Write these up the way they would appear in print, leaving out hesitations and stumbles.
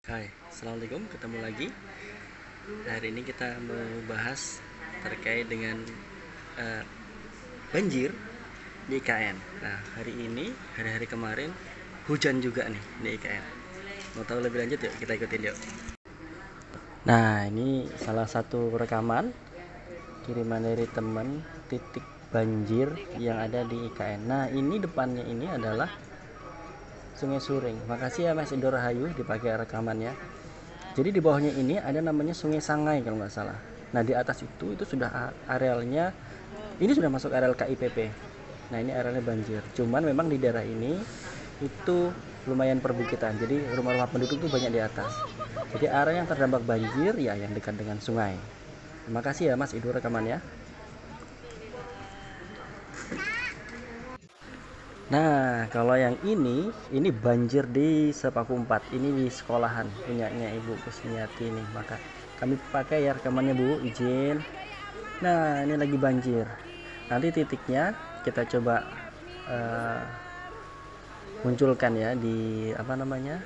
Hai, assalamualaikum. Ketemu lagi. Hari ini kita mau bahas terkait dengan uh, banjir di IKN. Nah, hari ini, hari-hari kemarin hujan juga nih di IKN. Mau tahu lebih lanjut yuk, kita ikutin yuk. Nah, ini salah satu rekaman kiriman dari teman titik banjir yang ada di IKN. Nah, ini depannya ini adalah Sungai Suring. Makasih ya Mas Indo Rahayu dipakai rekamannya. Jadi di bawahnya ini ada namanya Sungai Sangai kalau nggak salah. Nah di atas itu sudah arealnya, ini sudah masuk areal KIPP. Nah ini arealnya banjir. Cuman memang di daerah ini itu lumayan perbukitan. Jadi rumah-rumah penduduk itu banyak di atas. Jadi area yang terdampak banjir ya yang dekat dengan sungai. Terima kasih ya Mas Ido rekamannya. Nah, kalau yang ini banjir di Sepaku 4. Ini di sekolahan punyanya Ibu Kusmiati nih. Maka kami pakai ya rekamannya Bu, izin. Nah, ini lagi banjir. Nanti titiknya kita coba uh, munculkan ya di apa namanya?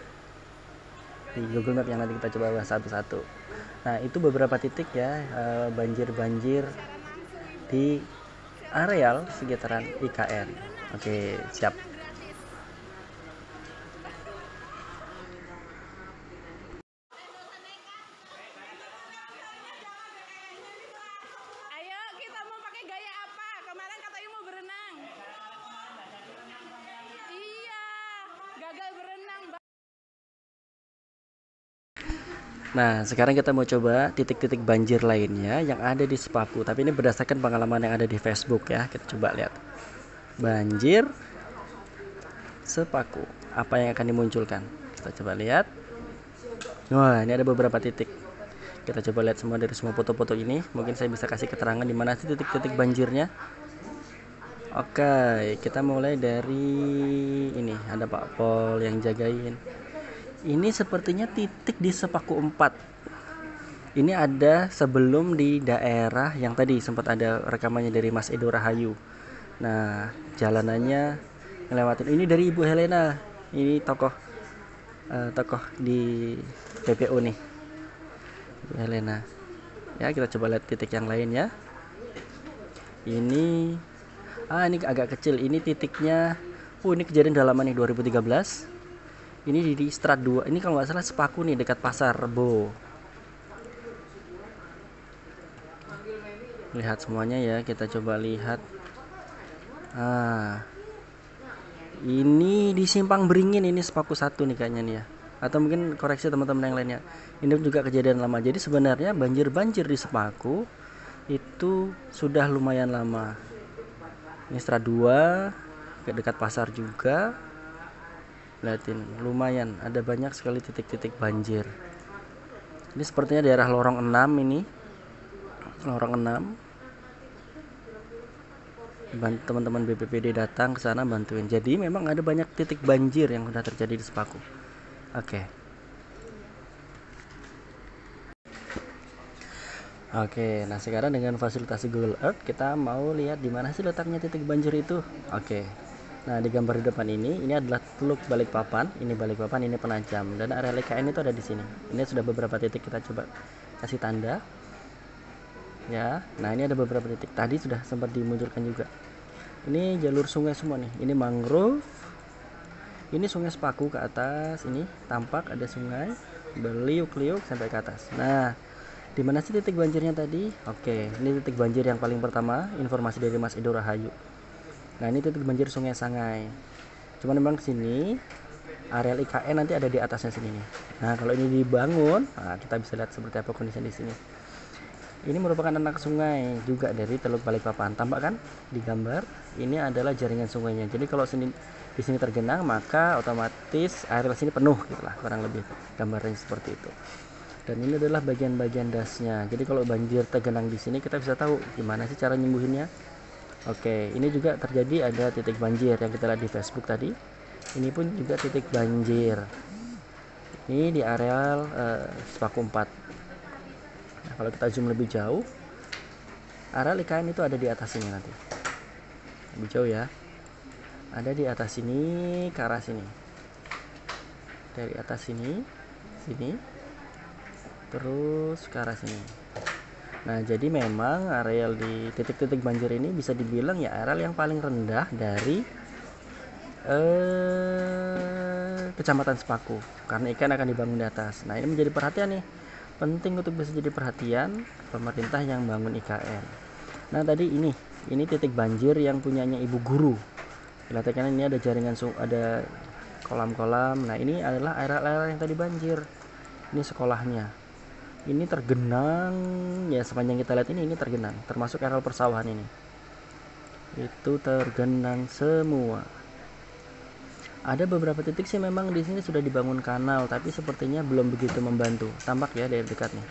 Di Google Map yang nanti kita coba bahas satu-satu. Nah, itu beberapa titik ya banjir-banjir di areal sekitaran IKN. Oke, siap. Ayo kita mau pakai gaya apa? Kemarin katanya mau berenang. Iya, gagal berenang. Nah, sekarang kita mau coba titik-titik banjir lainnya yang ada di Sepaku. Tapi ini berdasarkan pengalaman yang ada di Facebook ya. Kita coba lihat. Banjir Sepaku. Apa yang akan dimunculkan? Kita coba lihat. Wah, ini ada beberapa titik. Kita coba lihat semua dari semua foto-foto ini. Mungkin saya bisa kasih keterangan di mana sih titik-titik banjirnya. Oke, kita mulai dari ini. Ada Pak Pol yang jagain. Ini sepertinya titik di Sepaku 4. Ini ada sebelum di daerah yang tadi sempat ada rekamannya dari Mas Edo Rahayu. Nah, jalanannya ngelewatin. Ini dari Ibu Helena. Ini tokoh di PPO nih. Ibu Helena. Ya, kita coba lihat titik yang lain ya. Ini agak kecil. Ini titiknya. Ini kejadian dalaman nih 2013. Ini di Strat 2. Ini kalau nggak salah Sepaku nih dekat Pasar Rebo. Lihat semuanya ya, kita coba lihat. Ini di Simpang Beringin, ini Sepaku 1 nih kayaknya nih ya. Atau mungkin koreksi teman-teman yang lainnya. Ini juga kejadian lama. Jadi sebenarnya banjir-banjir di Sepaku itu sudah lumayan lama. Ini Strat 2 dekat pasar juga. Lihatin, lumayan ada banyak sekali titik-titik banjir. Ini sepertinya daerah Lorong 6 ini. Lorong 6. Teman-teman BPPD datang ke sana bantuin. Jadi memang ada banyak titik banjir yang sudah terjadi di Sepaku. Oke. Oke, nah sekarang dengan fasilitasi Google Earth kita mau lihat di mana sih letaknya titik banjir itu. Oke. Nah, di gambar di depan ini adalah Teluk Balikpapan, ini Balikpapan, ini Penajam, dan area LKN itu ada di sini. Ini sudah beberapa titik kita coba kasih tanda. Ya, nah ini ada beberapa titik. Tadi sudah sempat dimunculkan juga. Ini jalur sungai semua nih. Ini mangrove. Ini sungai Sepaku ke atas. Ini tampak ada sungai berliuk-liuk sampai ke atas. Nah, di mana sih titik banjirnya tadi? Oke, ini titik banjir yang paling pertama. Informasi dari Mas Edo Rahayu. Nah, ini titik banjir Sungai Sangai. Cuman memang sini areal IKN nanti ada di atasnya sini nih. Nah, kalau ini dibangun, kita bisa lihat seperti apa kondisinya di sini. Ini merupakan anak sungai juga dari Teluk Balikpapan. Tampak kan di gambar? Ini adalah jaringan sungainya. Jadi kalau di sini tergenang, maka otomatis areal sini penuh gitulah, kurang lebih gambarnya seperti itu. Dan ini adalah bagian-bagian dasnya. Jadi kalau banjir tergenang di sini, kita bisa tahu gimana sih cara nyembuhinnya. Oke, ini juga terjadi ada titik banjir yang kita lihat di Facebook tadi. Ini pun juga titik banjir. Ini di areal Sepaku 4. Nah, kalau kita zoom lebih jauh, areal IKN itu ada di atas sini nanti. Lebih jauh ya. Ada di atas sini ke arah sini. Dari atas sini sini, terus ke arah sini. Nah, jadi memang areal di titik-titik banjir ini bisa dibilang ya areal yang paling rendah dari Kecamatan Sepaku, karena ikan akan dibangun di atas. Nah, ini menjadi perhatian nih, penting untuk bisa jadi perhatian pemerintah yang bangun IKN. Nah, tadi ini titik banjir yang punyanya Ibu Guru. Kelihatan ini ada jaringan, ada kolam-kolam. Nah, ini adalah area-area yang tadi banjir. Ini sekolahnya. Ini tergenang ya, sepanjang kita lihat ini tergenang, termasuk area persawahan ini. Itu tergenang semua. Ada beberapa titik sih memang di sini sudah dibangun kanal, tapi sepertinya belum begitu membantu. Tampak ya dari dekat nih.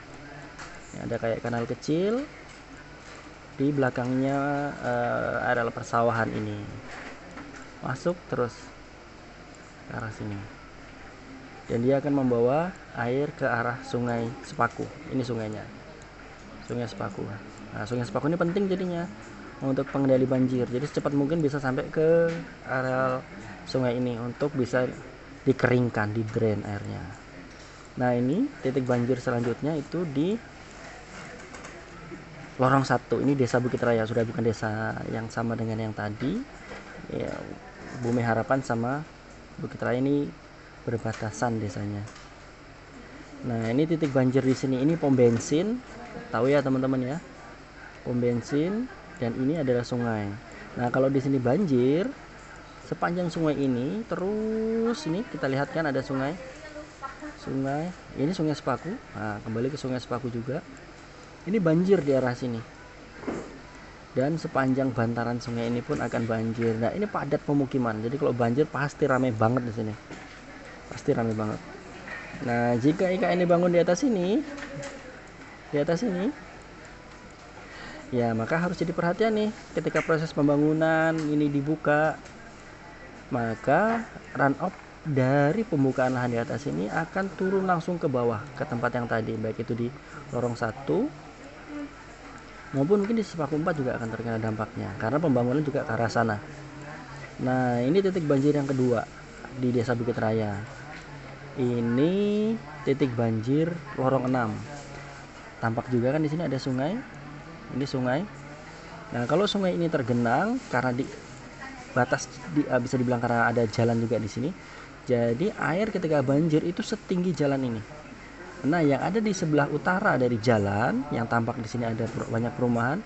Ini ada kayak kanal kecil di belakangnya area persawahan ini. Masuk terus ke arah sini. Dan dia akan membawa air ke arah Sungai Sepaku. Ini sungainya. Sungai Sepaku. Nah, Sungai Sepaku ini penting jadinya untuk pengendali banjir. Jadi secepat mungkin bisa sampai ke area sungai ini untuk bisa dikeringkan, di drain airnya. Nah, ini titik banjir selanjutnya itu di Lorong 1. Ini Desa Bukit Raya, sudah bukan desa yang sama dengan yang tadi. Ya, Bumi Harapan sama Bukit Raya ini berbatasan desanya. Nah, ini titik banjir di sini. Ini pom bensin. Tahu ya teman-teman ya. Pom bensin, dan ini adalah sungai. Nah, kalau di sini banjir sepanjang sungai ini, terus ini kita lihat kan ada sungai ini Sungai Sepaku. Nah, kembali ke Sungai Sepaku juga, ini banjir di arah sini, dan sepanjang bantaran sungai ini pun akan banjir. Nah, ini padat pemukiman, jadi kalau banjir pasti ramai banget di sini, pasti ramai banget. Nah, jika IKN dibangun di atas ini ya, maka harus jadi perhatian nih ketika proses pembangunan ini dibuka, maka run off dari pembukaan lahan di atas ini akan turun langsung ke bawah ke tempat yang tadi, baik itu di Lorong 1 maupun mungkin di Sepaku 4 juga akan terkena dampaknya karena pembangunan juga ke arah sana. Nah, ini titik banjir yang kedua di Desa Bukit Raya. Ini titik banjir Lorong 6. Tampak juga kan di sini ada sungai. Ini sungai. Nah, kalau sungai ini tergenang karena di batas bisa dibilang karena ada jalan juga di sini. Jadi air ketika banjir itu setinggi jalan ini. Nah, yang ada di sebelah utara dari jalan, yang tampak di sini ada banyak perumahan.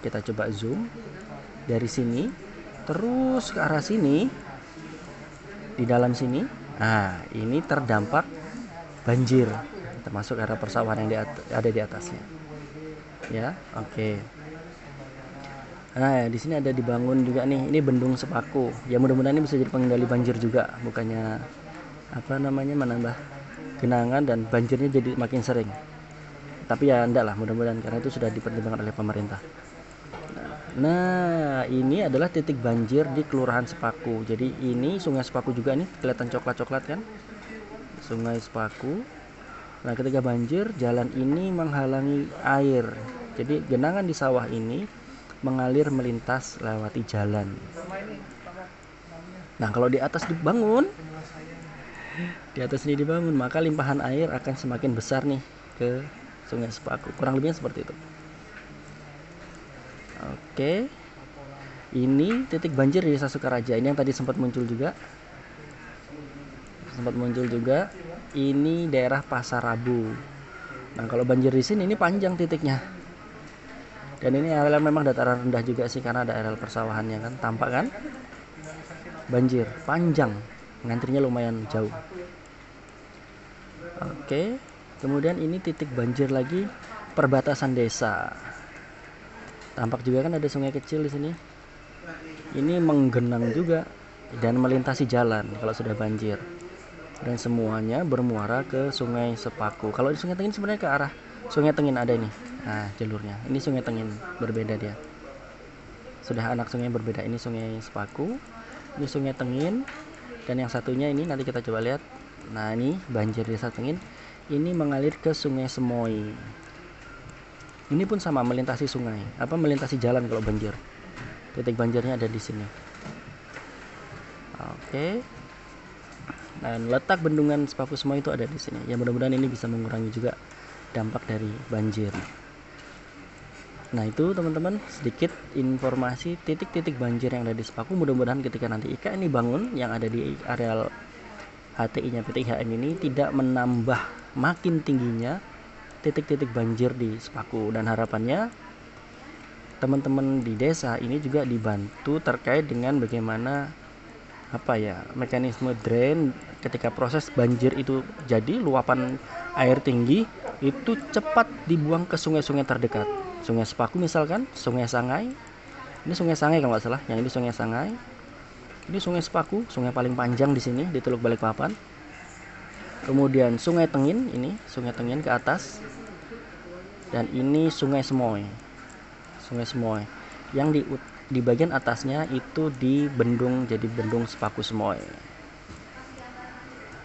Kita coba zoom dari sini, terus ke arah sini, di dalam sini. Nah, ini terdampak banjir, termasuk area persawahan yang ada di atasnya. Ya, oke. Nah, di sini ada dibangun juga nih, ini Bendung Sepaku. Ya, mudah-mudahan ini bisa jadi pengendali banjir juga, bukannya menambah genangan dan banjirnya jadi makin sering. Tapi ya enggak lah, mudah-mudahan karena itu sudah dipertimbangkan oleh pemerintah. Nah, ini adalah titik banjir di Kelurahan Sepaku. Jadi ini Sungai Sepaku juga nih, kelihatan coklat-coklat kan? Sungai Sepaku. Nah, ketika banjir, jalan ini menghalangi air. Jadi genangan di sawah ini mengalir melintas lewati jalan. Nah, kalau di atas dibangun, maka limpahan air akan semakin besar nih ke Sungai Sepaku. Kurang lebihnya seperti itu. Oke. Ini titik banjir di Desa Sukaraja. Ini yang tadi sempat muncul juga. Ini daerah Pasar Rabu. Nah, kalau banjir di sini ini panjang titiknya. Dan ini area memang dataran rendah juga sih karena ada area persawahannya kan, tampak kan? Banjir panjang, ngantrinya lumayan jauh. Oke, kemudian ini titik banjir lagi perbatasan desa. Tampak juga kan ada sungai kecil di sini. Ini menggenang juga dan melintasi jalan kalau sudah banjir. Dan semuanya bermuara ke Sungai Sepaku. Kalau di Sungai Tengin sebenarnya ke arah Sungai Tengin ada ini. Nah, jalurnya. Ini Sungai Tengin, berbeda dia. Sudah anak sungai berbeda. Ini Sungai Sepaku, ini Sungai Tengin, dan yang satunya ini nanti kita coba lihat. Nah, ini banjir Desa Tengin. Ini mengalir ke Sungai Semoy. Ini pun sama, melintasi sungai. Melintasi jalan kalau banjir. Titik banjirnya ada di sini. Oke. Dan letak bendungan Sepaku Semoy itu ada di sini. Ya mudah-mudahan ini bisa mengurangi juga dampak dari banjir. Nah itu teman-teman sedikit informasi titik-titik banjir yang ada di Sepaku. Mudah-mudahan ketika nanti IKN ini bangun yang ada di areal HTI-nya PT IHM ini tidak menambah makin tingginya titik-titik banjir di Sepaku. Dan harapannya teman-teman di desa ini juga dibantu terkait dengan bagaimana mekanisme drain ketika proses banjir itu jadi luapan air tinggi itu cepat dibuang ke sungai-sungai terdekat. Sungai Sepaku misalkan, Sungai Sangai. Ini Sungai Sangai kalau nggak salah, yang ini Sungai Sangai. Ini Sungai Sepaku, sungai paling panjang di sini di Teluk Balikpapan. Kemudian Sungai Tengin, ini Sungai Tengin ke atas. Dan ini Sungai Semoy. Sungai Semoy. Yang di bagian atasnya itu di bendung, jadi bendung Sepaku Semoy.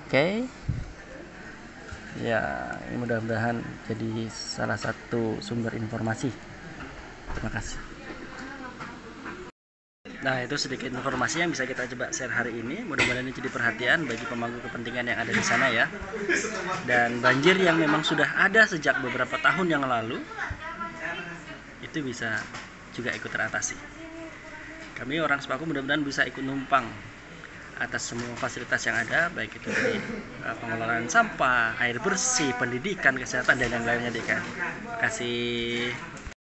Oke. Ya, ini mudah-mudahan jadi salah satu sumber informasi. Terima kasih. Nah, itu sedikit informasi yang bisa kita coba share hari ini. Mudah-mudahan ini jadi perhatian bagi pemangku kepentingan yang ada di sana ya. Dan banjir yang memang sudah ada sejak beberapa tahun yang lalu itu bisa juga ikut teratasi. Kami orang Sepaku mudah-mudahan bisa ikut numpang atas semua fasilitas yang ada, baik itu dari pengelolaan sampah, air bersih, pendidikan, kesehatan, dan yang lainnya. Terima kasih.